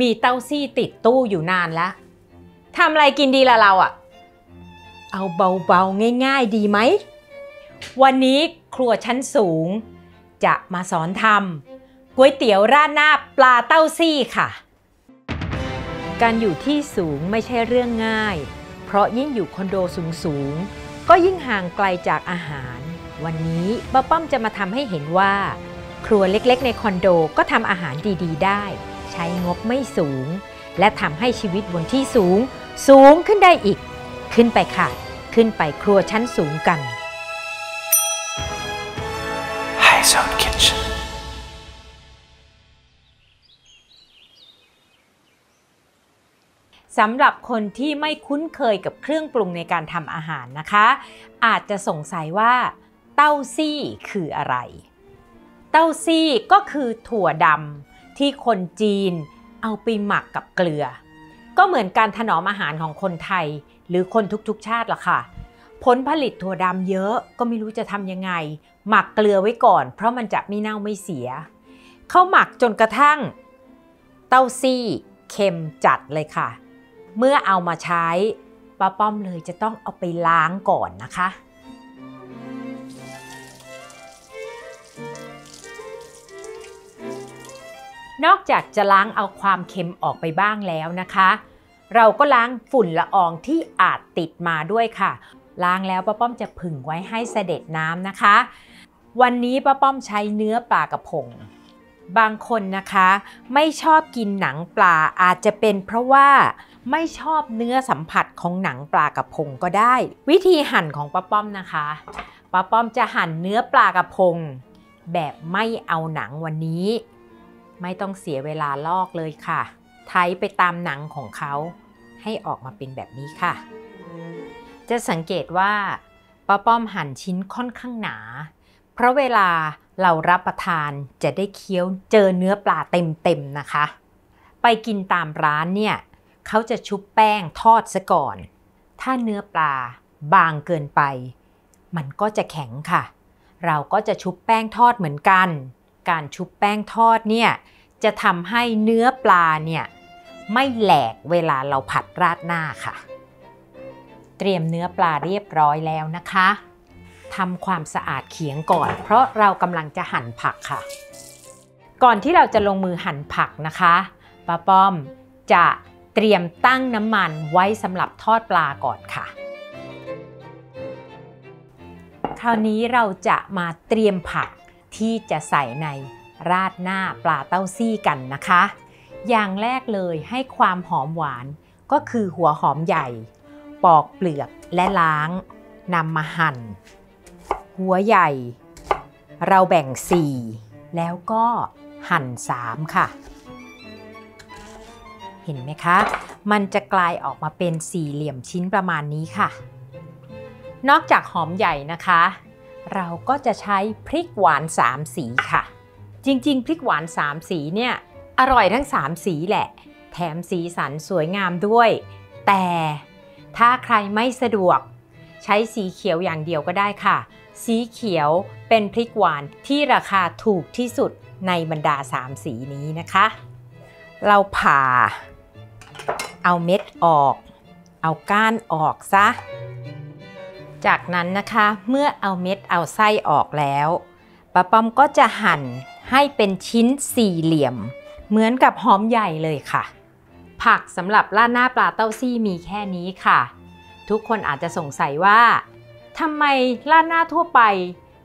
มีเต้าซี่ติดตู้อยู่นานแล้วทำอะไรกินดีล่ะเราอะเอาเบาๆง่ายๆดีไหมวันนี้ครัวชั้นสูงจะมาสอนทำก๋วยเตี๋ยวราดหน้าปลาเต้าซี่ค่ะการอยู่ที่สูงไม่ใช่เรื่องง่ายเพราะยิ่งอยู่คอนโดสูงก็ยิ่งห่างไกลจากอาหารวันนี้ป้าป้อมจะมาทำให้เห็นว่าครัวเล็กๆในคอนโดก็ทำอาหารดีๆได้ใช้งบไม่สูงและทำให้ชีวิตบนที่สูงขึ้นได้อีกขึ้นไปค่ะขึ้นไปครัวชั้นสูงกัน High Zone Kitchenสำหรับคนที่ไม่คุ้นเคยกับเครื่องปรุงในการทำอาหารนะคะอาจจะสงสัยว่าเต้าซี่คืออะไรเต้าซี่ก็คือถั่วดำที่คนจีนเอาไปหมักกับเกลือก็เหมือนการถนอมอาหารของคนไทยหรือคนทุกๆชาติล่ะค่ะผลผลิตถั่วดำเยอะก็ไม่รู้จะทำยังไงหมักเกลือไว้ก่อนเพราะมันจะไม่เน่าไม่เสียเขาหมักจนกระทั่งเต้าซี่เค็มจัดเลยค่ะเมื่อเอามาใช้ป้าป้อมเลยจะต้องเอาไปล้างก่อนนะคะนอกจากจะล้างเอาความเค็มออกไปบ้างแล้วนะคะเราก็ล้างฝุ่นละอองที่อาจติดมาด้วยค่ะล้างแล้วป้าป้อมจะผึ่งไว้ให้เสด็จน้ำนะคะวันนี้ป้าป้อมใช้เนื้อปลากระพงบางคนนะคะไม่ชอบกินหนังปลาอาจจะเป็นเพราะว่าไม่ชอบเนื้อสัมผัสของหนังปลากระพงก็ได้วิธีหั่นของป้าป้อมนะคะป้าป้อมจะหั่นเนื้อปลากระพงแบบไม่เอาหนังวันนี้ไม่ต้องเสียเวลาลอกเลยค่ะไถไปตามหนังของเขาให้ออกมาเป็นแบบนี้ค่ะจะสังเกตว่าป้าป้อมหั่นชิ้นค่อนข้างหนาเพราะเวลาเรารับประทานจะได้เคี้ยวเจอเนื้อปลาเต็มๆนะคะไปกินตามร้านเนี่ยเขาจะชุบแป้งทอดซะก่อนถ้าเนื้อปลาบางเกินไปมันก็จะแข็งค่ะเราก็จะชุบแป้งทอดเหมือนกันการชุบแป้งทอดเนี่ยจะทำให้เนื้อปลาเนี่ยไม่แหลกเวลาเราผัดราดหน้าค่ะเตรียมเนื้อปลาเรียบร้อยแล้วนะคะทำความสะอาดเขียงก่อนเพราะเรากำลังจะหั่นผักค่ะก่อนที่เราจะลงมือหั่นผักนะคะป้าป้อมจะเตรียมตั้งน้ำมันไว้สำหรับทอดปลาก่อนค่ะคราวนี้เราจะมาเตรียมผักที่จะใส่ในราดหน้าปลาเต้าซี่กันนะคะอย่างแรกเลยให้ความหอมหวานก็คือหัวหอมใหญ่ปอกเปลือกและล้างนำมาหั่นหัวใหญ่เราแบ่ง4แล้วก็หั่น3ค่ะเห็นไหมคะมันจะกลายออกมาเป็นสี่เหลี่ยมชิ้นประมาณนี้ค่ะนอกจากหอมใหญ่นะคะเราก็จะใช้พริกหวาน3สีค่ะจริงๆพริกหวาน3สีเนี่ยอร่อยทั้ง3สีแหละแถมสีสันสวยงามด้วยแต่ถ้าใครไม่สะดวกใช้สีเขียวอย่างเดียวก็ได้ค่ะสีเขียวเป็นพริกหวานที่ราคาถูกที่สุดในบรรดา3สีนี้นะคะเราผ่าเอาเม็ดออกเอาก้านออกซะจากนั้นนะคะเมื่อเอาเม็ดเอาไส้ออกแล้วป้าป้อมก็จะหั่นให้เป็นชิ้นสี่เหลี่ยมเหมือนกับหอมใหญ่เลยค่ะผักสำหรับราดหน้าปลาเต้าซี่มีแค่นี้ค่ะทุกคนอาจจะสงสัยว่าทำไมราดหน้าทั่วไป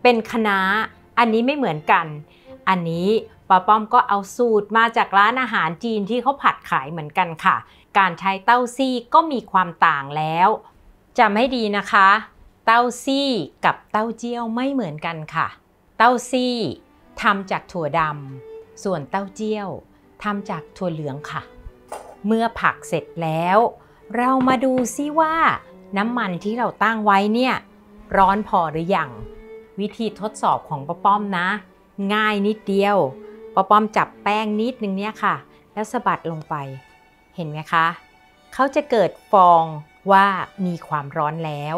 เป็นคะน้าอันนี้ไม่เหมือนกันอันนี้ป้าป้อมก็เอาสูตรมาจากร้านอาหารจีนที่เขาผัดขายเหมือนกันค่ะการใช้เต้าซี่ก็มีความต่างแล้วจำให้ดีนะคะเต้าซี่กับเต้าเจี้ยวไม่เหมือนกันค่ะเต้าซี่ทำจากถั่วดำส่วนเต้าเจี้ยวทำจากถั่วเหลืองค่ะเมื่อผักเสร็จแล้วเรามาดูซิว่าน้ำมันที่เราตั้งไว้เนี่ยร้อนพอหรือยังวิธีทดสอบของป้าป้อมนะง่ายนิดเดียวป้าป้อมจับแป้งนิดนึงเนี่ยค่ะแล้วสะบัดลงไปเห็นไหมคะเขาจะเกิดฟองว่ามีความร้อนแล้ว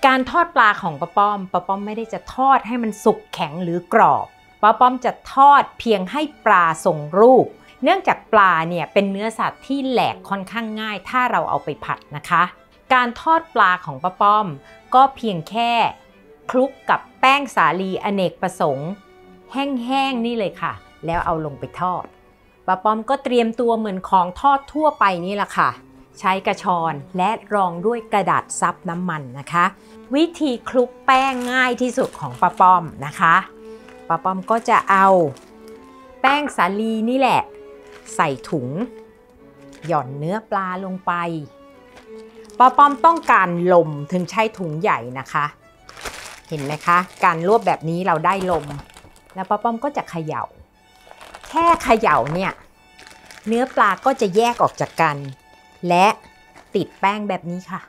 การทอดปลาของป้าป้อมไม่ได้จะทอดให้มันสุกแข็งหรือกรอบป้าป้อมจะทอดเพียงให้ปลาทรงรูป เนื่องจากปลาเนี่ยเป็นเนื้อสัตว์ที่แหลกค่อนข้างง่ายถ้าเราเอาไปผัดนะคะการทอดปลาของป้าป้อมก็เพียงแค่คลุกกับแป้งสาลีอเนกประสงค์แห้งๆนี่เลยค่ะแล้วเอาลงไปทอดป้าป้อมก็เตรียมตัวเหมือนของทอดทั่วไปนี่แหละค่ะใช้กระชอนและรองด้วยกระดาษซับน้ำมันนะคะวิธีคลุกแป้งง่ายที่สุดของป้าป้อมนะคะป้าป้อมก็จะเอาแป้งสาลีนี่แหละใส่ถุงหย่อนเนื้อปลาลงไปป้าป้อมต้องการลมถึงใช้ถุงใหญ่นะคะเห็นไหมคะการรวบแบบนี้เราได้ลมแล้วป้าป้อมก็จะเขย่าแค่เขย่าเนี่ยเนื้อปลาก็จะแยกออกจากกันและติดแป้งแบบนี้ค่ะ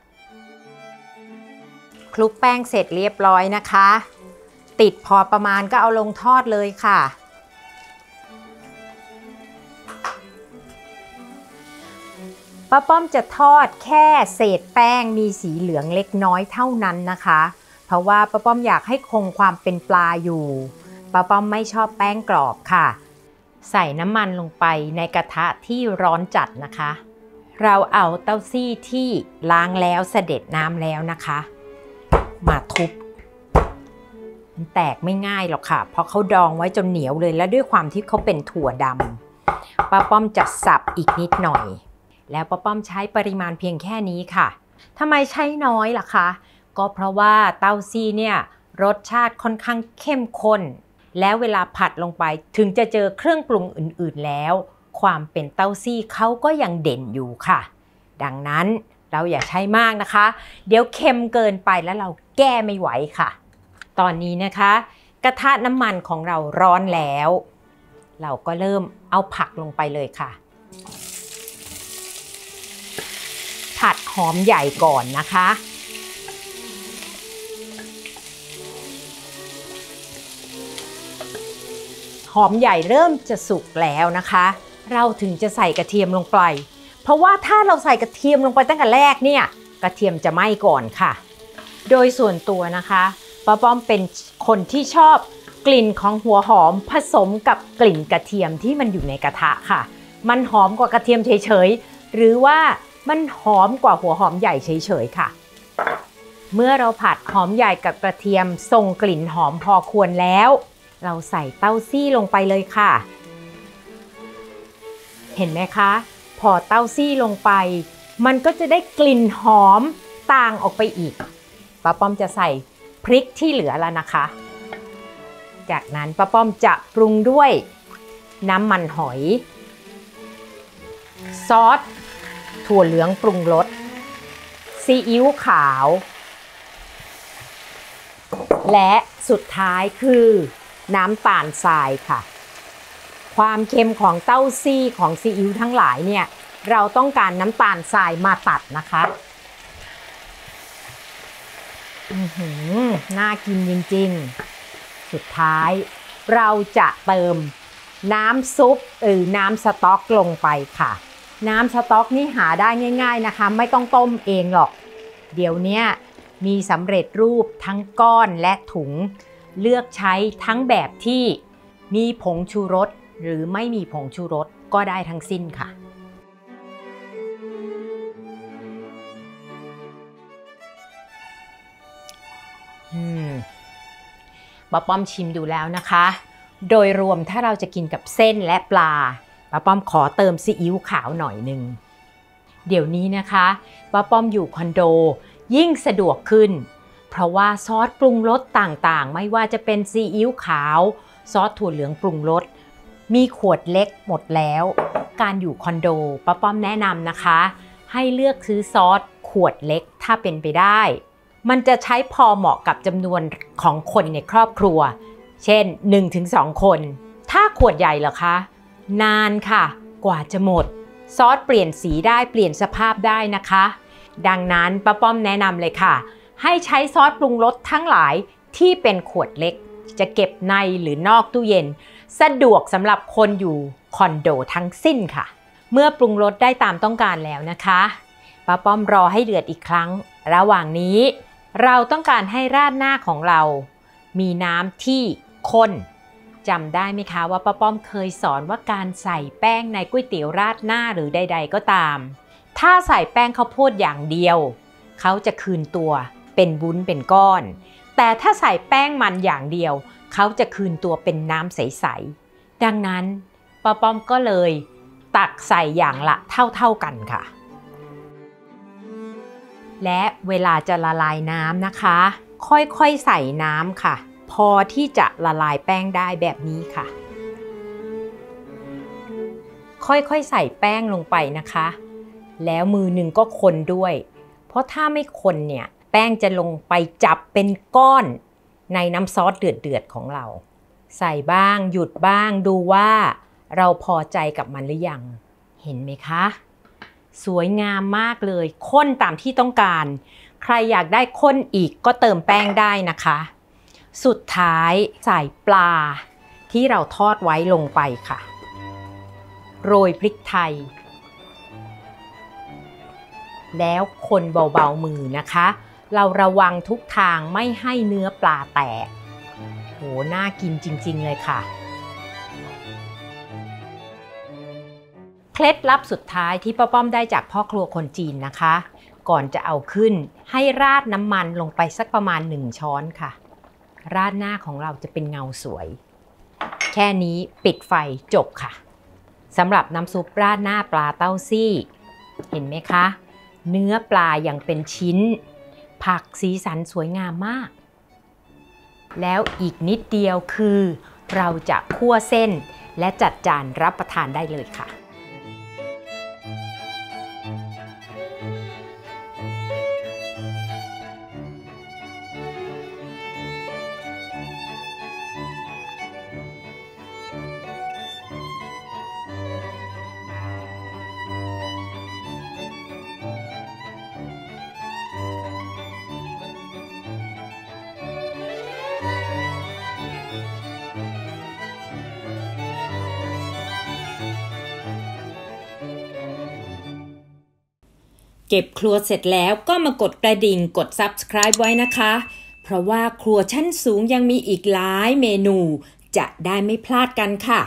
คลุกแป้งเสร็จเรียบร้อยนะคะติดพอประมาณก็เอาลงทอดเลยค่ะป้าป้อมจะทอดแค่เศษแป้งมีสีเหลืองเล็กน้อยเท่านั้นนะคะเพราะว่าป้าป้อมอยากให้คงความเป็นปลาอยู่ป้าป้อมไม่ชอบแป้งกรอบค่ะใส่น้ำมันลงไปในกระทะที่ร้อนจัดนะคะเราเอาเต้าซี่ที่ล้างแล้วเสด็จน้ำแล้วนะคะมาทุบมันแตกไม่ง่ายหรอกค่ะเพราะเขาดองไว้จนเหนียวเลยและด้วยความที่เขาเป็นถั่วดำป้าป้อมจะสับอีกนิดหน่อยแล้วป้าป้อมใช้ปริมาณเพียงแค่นี้ค่ะทำไมใช้น้อยล่ะคะก็เพราะว่าเต้าซี่เนี่ยรสชาติค่อนข้างเข้มข้นแล้วเวลาผัดลงไปถึงจะเจอเครื่องปรุงอื่นๆแล้วความเป็นเต้าซี่เขาก็ยังเด่นอยู่ค่ะดังนั้นเราอย่าใช้มากนะคะเดี๋ยวเค็มเกินไปแล้วเราแก้ไม่ไหวค่ะตอนนี้นะคะกระทะน้ำมันของเราร้อนแล้วเราก็เริ่มเอาผักลงไปเลยค่ะผัดหอมใหญ่ก่อนนะคะหอมใหญ่เริ่มจะสุกแล้วนะคะเราถึงจะใส่กระเทียมลงไปเพราะว่าถ้าเราใส่กระเทียมลงไปตั้งแต่แรกเนี่ยกระเทียมจะไหม้ก่อนค่ะโดยส่วนตัวนะคะป้าป้อมเป็นคนที่ชอบกลิ่นของหัวหอมผสมกับกลิ่นกระเทียมที่มันอยู่ในกระทะค่ะมันหอมกว่ากระเทียมเฉยๆหรือว่ามันหอมกว่าหัวหอมใหญ่เฉยๆค่ะเมื่อเราผัดหอมใหญ่กับกระเทียมส่งกลิ่นหอมพอควรแล้วเราใส่เต้าซี่ลงไปเลยค่ะเห็นไหมคะพอเต้าซี่ลงไปมันก็จะได้กลิ่นหอมต่างออกไปอีกป้าป้อมจะใส่พริกที่เหลือแล้วนะคะจากนั้นป้าป้อมจะปรุงด้วยน้ำมันหอยซอสถั่วเหลืองปรุงรสซีอิ๊วขาวและสุดท้ายคือน้ำตาลทรายค่ะความเค็มของเต้าซี่ของซีอิ๊วทั้งหลายเนี่ยเราต้องการน้ำตาลทรายมาตัดนะคะน่ากินจริงๆสุดท้ายเราจะเติมน้ำซุปหรือน้ำสต๊อกลงไปค่ะน้ำสต๊อกนี่หาได้ง่ายๆนะคะไม่ต้องต้มเองหรอกเดี๋ยวนี้มีสำเร็จรูปทั้งก้อนและถุงเลือกใช้ทั้งแบบที่มีผงชูรสหรือไม่มีผงชูรสก็ได้ทั้งสิ้นค่ะป้าป้อมชิมดูแล้วนะคะโดยรวมถ้าเราจะกินกับเส้นและปลาป้าป้อมขอเติมซีอิ๊วขาวหน่อยนึงเดี๋ยวนี้นะคะป้าป้อมอยู่คอนโดยิ่งสะดวกขึ้นเพราะว่าซอสปรุงรสต่างๆไม่ว่าจะเป็นซีอิ๊วขาวซอสถั่วเหลืองปรุงรสมีขวดเล็กหมดแล้วการอยู่คอนโดป้าป้อมแนะนำนะคะให้เลือกซื้อซอสขวดเล็กถ้าเป็นไปได้มันจะใช้พอเหมาะกับจำนวนของคนในครอบครัวเช่น 1-2 คนถ้าขวดใหญ่เหรอคะนานค่ะกว่าจะหมดซอสเปลี่ยนสีได้เปลี่ยนสภาพได้นะคะดังนั้นป้าป้อมแนะนำเลยค่ะให้ใช้ซอสปรุงรสทั้งหลายที่เป็นขวดเล็กจะเก็บในหรือนอกตู้เย็นสะดวกสำหรับคนอยู่คอนโดทั้งสิ้นค่ะเมื่อปรุงรสได้ตามต้องการแล้วนะคะป้าป้อมรอให้เดือดอีกครั้งระหว่างนี้เราต้องการให้ราดหน้าของเรามีน้ำที่ข้น จำได้ไหมคะว่าป้าป้อมเคยสอนว่าการใส่แป้งในก๋วยเตี๋ยวราดหน้าหรือใดๆก็ตามถ้าใส่แป้งข้าวโพดอย่างเดียวเขาจะคืนตัวเป็นวุ้นเป็นก้อนแต่ถ้าใส่แป้งมันอย่างเดียวเขาจะคืนตัวเป็นน้ำใสๆดังนั้นป้าป้อมก็เลยตักใส่อย่างละเท่าๆกันค่ะและเวลาจะละลายน้ำนะคะค่อยๆใส่น้ำค่ะพอที่จะละลายแป้งได้แบบนี้ค่ะค่อยๆใส่แป้งลงไปนะคะแล้วมือหนึ่งก็คนด้วยเพราะถ้าไม่คนเนี่ยแป้งจะลงไปจับเป็นก้อนในน้ำซอสเดือดๆของเราใส่บ้างหยุดบ้างดูว่าเราพอใจกับมันหรือยังเห็นไหมคะสวยงามมากเลยข้นตามที่ต้องการใครอยากได้ข้นอีกก็เติมแป้งได้นะคะสุดท้ายใส่ปลาที่เราทอดไว้ลงไปค่ะโรยพริกไทยแล้วคนเบาๆมือนะคะเราระวังทุกทางไม่ให้เนื้อปลาแตกโหน่ากินจริงๆเลยค่ะเคล็ดลับสุดท้ายที่ป้าป้อมได้จากพ่อครัวคนจีนนะคะก่อนจะเอาขึ้นให้ราดน้ำมันลงไปสักประมาณ1 ช้อนค่ะราดหน้าของเราจะเป็นเงาสวยแค่นี้ปิดไฟจบค่ะสำหรับน้ำซุปราดหน้าปลาเต้าซี่เห็นไหมคะเนื้อปลายังเป็นชิ้นผักสีสันสวยงามมากแล้วอีกนิดเดียวคือเราจะคั่วเส้นและจัดจานรับประทานได้เลยค่ะเก็บครัวเสร็จแล้วก็มากดกระดิ่งกด Subscribe ไว้นะคะเพราะว่าครัวชั้นสูงยังมีอีกหลายเมนูจะได้ไม่พลาดกันค่ะ